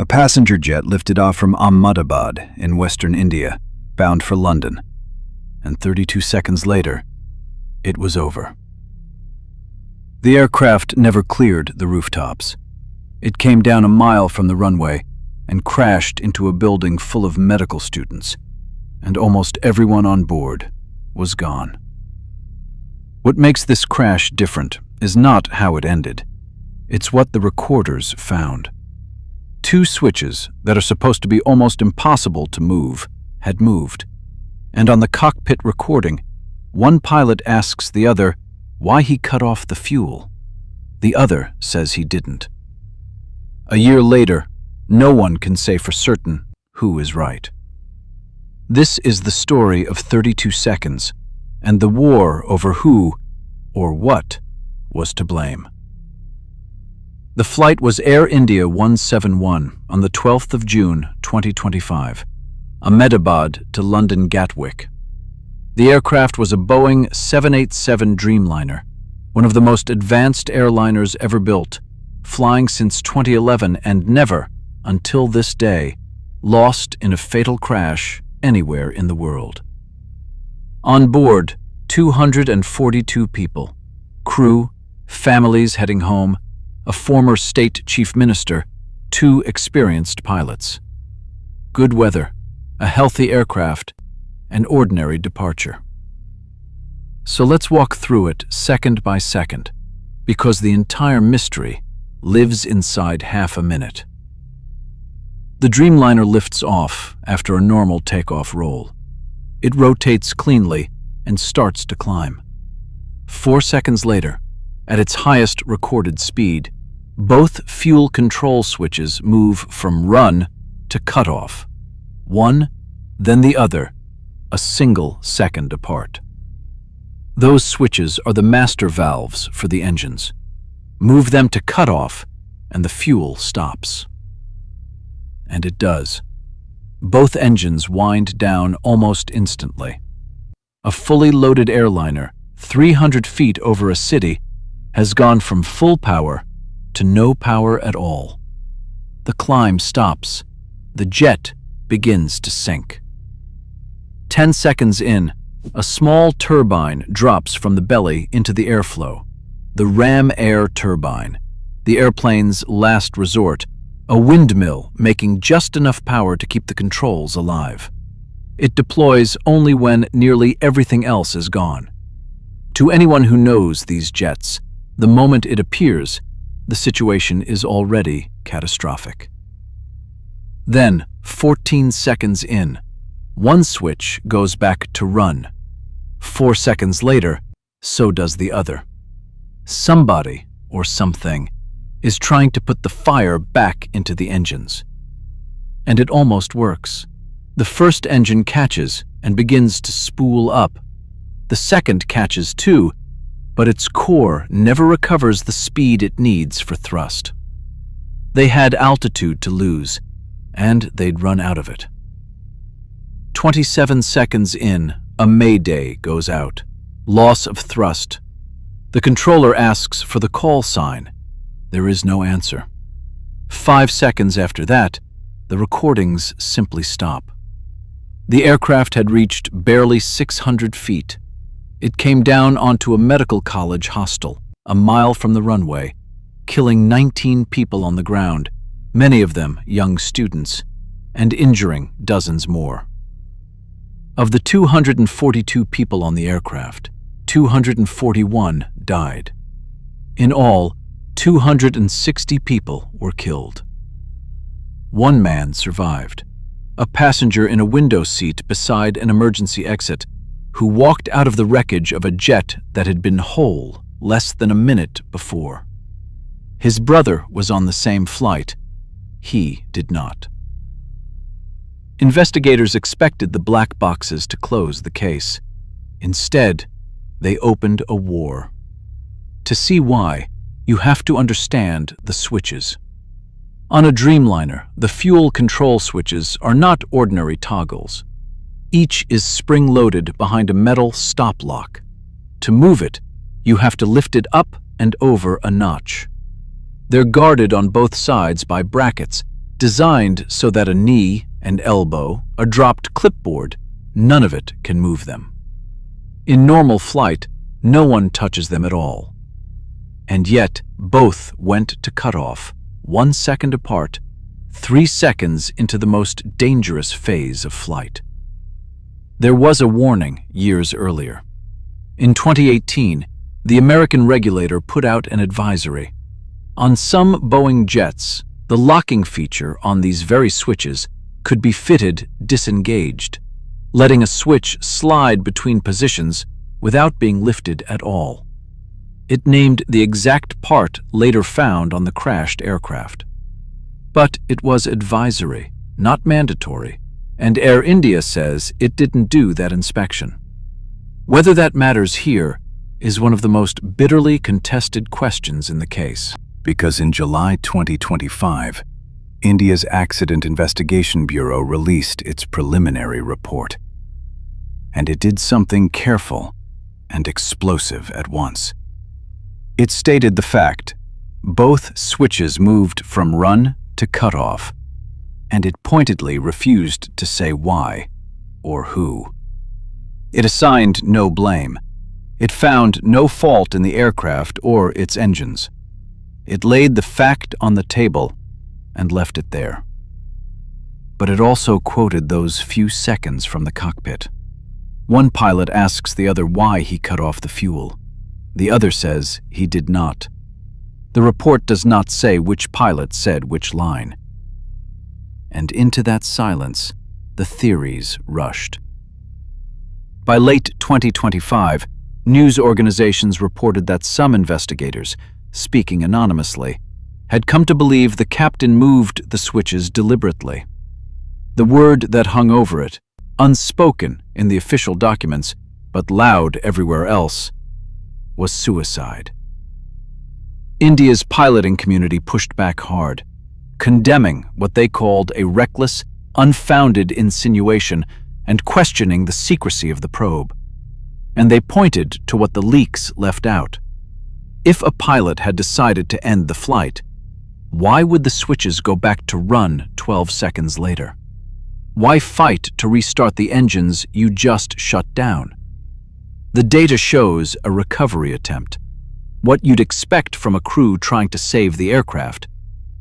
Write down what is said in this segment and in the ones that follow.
A passenger jet lifted off from Ahmedabad in western India, bound for London. And 32 seconds later, it was over. The aircraft never cleared the rooftops. It came down a mile from the runway and crashed into a building full of medical students, and almost everyone on board was gone. What makes this crash different is not how it ended. It's what the recorders found. Two switches that are supposed to be almost impossible to move had moved. And on the cockpit recording, one pilot asks the other why he cut off the fuel. The other says he didn't. A year later, no one can say for certain who is right. This is the story of 32 seconds and the war over who or what was to blame. The flight was Air India 171 on the 12th of June 2025, Ahmedabad to London Gatwick. The aircraft was a Boeing 787 Dreamliner, one of the most advanced airliners ever built, flying since 2011 and never, until this day, lost in a fatal crash anywhere in the world. On board, 242 people, crew, families heading home, a former state chief minister, 2 experienced pilots. Good weather, a healthy aircraft, an ordinary departure. So let's walk through it second by second, because the entire mystery lives inside half a minute. The Dreamliner lifts off after a normal takeoff roll. It rotates cleanly and starts to climb. 4 seconds later, at its highest recorded speed, both fuel control switches move from run to cutoff. One, then the other, a single second apart. Those switches are the master valves for the engines. Move them to cutoff, and the fuel stops. And it does. Both engines wind down almost instantly. A fully loaded airliner, 300 feet over a city, has gone from full power to no power at all. The climb stops. The jet begins to sink. 10 seconds in, a small turbine drops from the belly into the airflow. The ram air turbine, the airplane's last resort, a windmill making just enough power to keep the controls alive. It deploys only when nearly everything else is gone. To anyone who knows these jets, the moment it appears, the situation is already catastrophic. Then, 14 seconds in, one switch goes back to run. 4 seconds later, so does the other. Somebody, or something, is trying to put the fire back into the engines. And it almost works. The first engine catches and begins to spool up. The second catches too, but its core never recovers the speed it needs for thrust. They had altitude to lose, and they'd run out of it. 27 seconds in, a mayday goes out. Loss of thrust. The controller asks for the call sign. There is no answer. 5 seconds after that, the recordings simply stop. The aircraft had reached barely 600 feet. It came down onto a medical college hostel, a mile from the runway, killing 19 people on the ground, many of them young students, and injuring dozens more. Of the 242 people on the aircraft, 241 died. In all, 260 people were killed. One man survived, a passenger in a window seat beside an emergency exit, who walked out of the wreckage of a jet that had been whole less than a minute before. His brother was on the same flight. He did not. Investigators expected the black boxes to close the case. Instead, they opened a war. To see why, you have to understand the switches. On a Dreamliner, the fuel control switches are not ordinary toggles. Each is spring-loaded behind a metal stop lock. To move it, you have to lift it up and over a notch. They're guarded on both sides by brackets Designed so that a knee and elbow, a dropped clipboard, none of it can move them. In normal flight, no one touches them at all. And yet, both went to cutoff, 1 second apart, 3 seconds into the most dangerous phase of flight. There was a warning years earlier. In 2018, the American regulator put out an advisory. On some Boeing jets, the locking feature on these very switches could be fitted disengaged, letting a switch slide between positions without being lifted at all. It named the exact part later found on the crashed aircraft. But it was advisory, not mandatory, and Air India says it didn't do that inspection. Whether that matters here is one of the most bitterly contested questions in the case. Because in July 2025, India's Accident Investigation Bureau released its preliminary report. And it did something careful and explosive at once. It stated the fact: both switches moved from run to cutoff, and it pointedly refused to say why or who. It assigned no blame. It found no fault in the aircraft or its engines. It laid the fact on the table and left it there. But it also quoted those few seconds from the cockpit. One pilot asks the other why he cut off the fuel. The other says he did not. The report does not say which pilot said which line. And into that silence, the theories rushed. By late 2025, news organizations reported that some investigators, speaking anonymously, had come to believe the captain moved the switches deliberately. The word that hung over it, unspoken in the official documents, but loud everywhere else, was suicide. India's piloting community pushed back hard, condemning what they called a reckless, unfounded insinuation and questioning the secrecy of the probe. And they pointed to what the leaks left out. If a pilot had decided to end the flight, why would the switches go back to run 12 seconds later? Why fight to restart the engines you just shut down? The data shows a recovery attempt, what you'd expect from a crew trying to save the aircraft,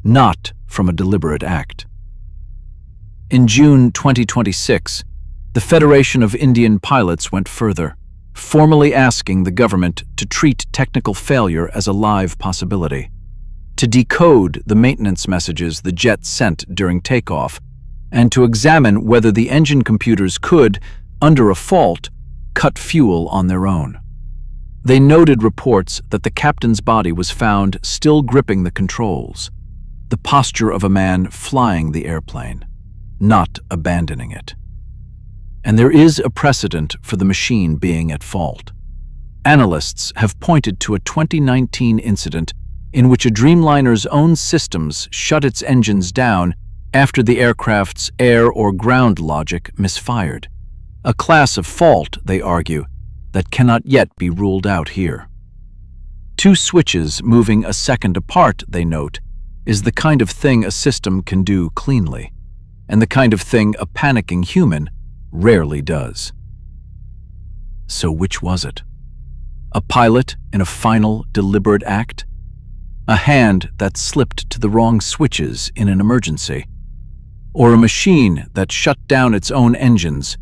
not from a deliberate act. In June 2026, the Federation of Indian Pilots went further, formally asking the government to treat technical failure as a live possibility, to decode the maintenance messages the jet sent during takeoff, and to examine whether the engine computers could, under a fault, cut fuel on their own. They noted reports that the captain's body was found still gripping the controls, the posture of a man flying the airplane, not abandoning it. And there is a precedent for the machine being at fault. Analysts have pointed to a 2019 incident in which a Dreamliner's own systems shut its engines down after the aircraft's air or ground logic misfired. A class of fault, they argue, that cannot yet be ruled out here. Two switches moving a second apart, they note, is the kind of thing a system can do cleanly, and the kind of thing a panicking human rarely does. So which was it? A pilot in a final, deliberate act? A hand that slipped to the wrong switches in an emergency? Or a machine that shut down its own engines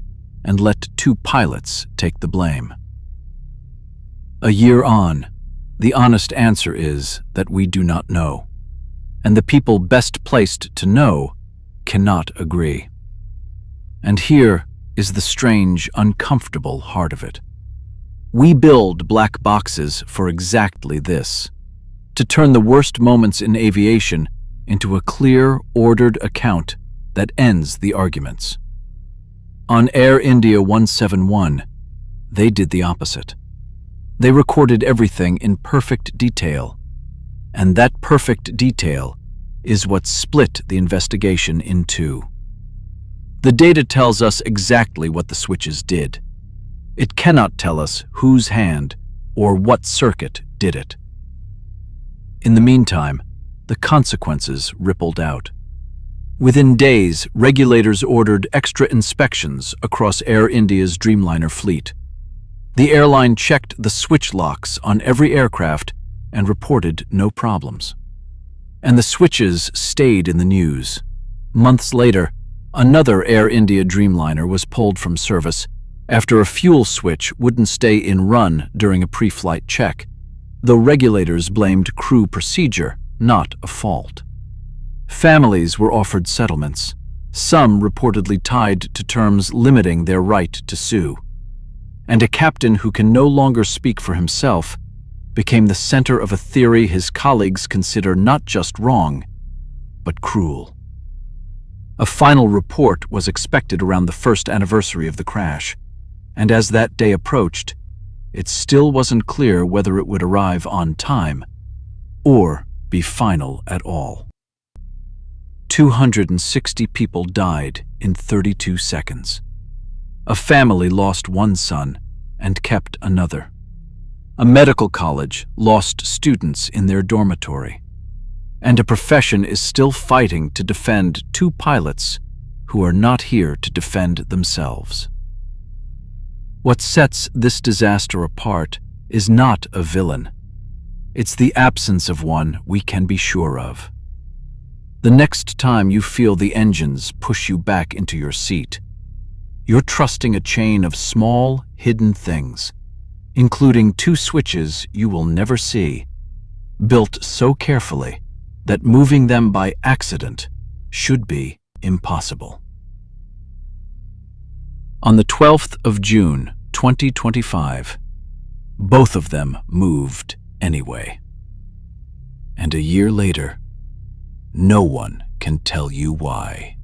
and let two pilots take the blame? A year on, the honest answer is that we do not know, and the people best placed to know cannot agree. And here is the strange, uncomfortable heart of it. We build black boxes for exactly this, to turn the worst moments in aviation into a clear, ordered account that ends the arguments. On Air India 171, they did the opposite. They recorded everything in perfect detail, and that perfect detail is what split the investigation in two. The data tells us exactly what the switches did. It cannot tell us whose hand or what circuit did it. In the meantime, the consequences rippled out. Within days, regulators ordered extra inspections across Air India's Dreamliner fleet. The airline checked the switch locks on every aircraft and reported no problems. And the switches stayed in the news. Months later, another Air India Dreamliner was pulled from service after a fuel switch wouldn't stay in run during a pre-flight check, though regulators blamed crew procedure, not a fault. Families were offered settlements, some reportedly tied to terms limiting their right to sue. And a captain who can no longer speak for himself became the center of a theory his colleagues consider not just wrong, but cruel. A final report was expected around the first anniversary of the crash, and as that day approached, it still wasn't clear whether it would arrive on time or be final at all. 260 people died in 32 seconds. A family lost one son and kept another. A medical college lost students in their dormitory. And a profession is still fighting to defend two pilots who are not here to defend themselves. What sets this disaster apart is not a villain. It's the absence of one we can be sure of. The next time you feel the engines push you back into your seat, you're trusting a chain of small, hidden things, including two switches you will never see, built so carefully that moving them by accident should be impossible. On the 12th of June, 2025, both of them moved anyway. And a year later, no one can tell you why.